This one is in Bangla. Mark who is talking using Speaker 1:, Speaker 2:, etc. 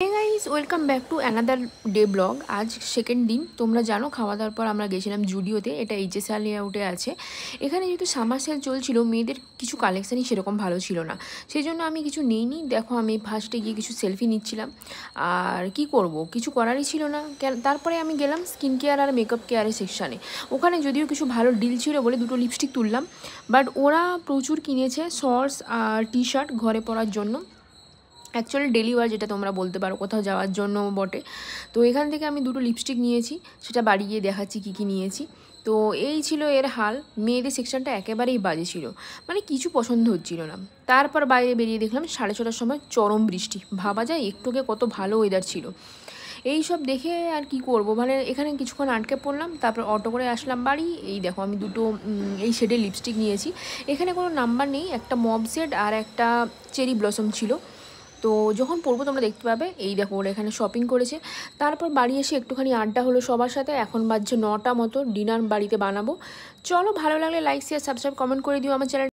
Speaker 1: Hey guys welcome back to another day vlog. আজ সেকেন্ড দিন। তোমরা জানো খাওয়া দাওয়ার পর আমরা গেছিলাম জুডিওতে, এটা এইচএসআর লেআউটে আছে। এখানে যেহেতু সামার সেল চলছিল, মেয়েদের কিছু কালেকশানই সেরকম ভালো ছিল না, সেই জন্য আমি কিছু নিইনি। দেখো আমি ফার্স্টে গিয়ে কিছু সেলফি নিচ্ছিলাম, আর কি করব, কিছু করারই ছিল না। তারপরে আমি গেলাম স্কিন কেয়ার আর মেকআপ কেয়ারের সেকশানে। ওখানে যদিও কিছু ভালো ডিল ছিল বলে দুটো লিপস্টিক তুললাম, বাট ওরা প্রচুর কিনেছে শর্টস আর টি শার্ট ঘরে পরার জন্য, অ্যাকচুয়ালি ডেলি ওয়ার যেটা তোমরা বলতে পারো, কোথাও যাওয়ার জন্য বটে। তো এখান থেকে আমি দুটো লিপস্টিক নিয়েছি, সেটা বাড়ি গিয়ে দেখাচ্ছি কী কী নিয়েছি। তো এই ছিল এর হাল। মেয়েদের সেকশনটা একেবারেই বাজে ছিল, মানে কিছু পছন্দ হচ্ছিল না। তারপর বাইরে বেরিয়ে দেখলাম 6:30টার সময় চরম বৃষ্টি। ভাবা যায় একটুকে কত ভালো ওয়েদার ছিল। এই সব দেখে আর কি করব, মানে এখানে কিছুক্ষণ আটকে পড়লাম, তারপর অটো করে আসলাম বাড়ি। এই দেখো আমি দুটো এই শেডের লিপস্টিক নিয়েছি। এখানে কোনো নাম্বার নেই, একটা মব শেড আর একটা চেরি ব্লসম ছিল। তো যখন পড়বো তোমরা দেখতে পাবে। এই দেখো ওরা এখানে শপিং করেছে। তারপর বাড়ি এসে একটুখানি আড্ডা হলো সবার সাথে। এখন বাজছে 9টা মতো, ডিনার বাড়িতে বানাবো। চলো, ভালো লাগলে লাইক শেয়ার সাবস্ক্রাইব কমেন্ট করে দিও আমার চ্যানেল।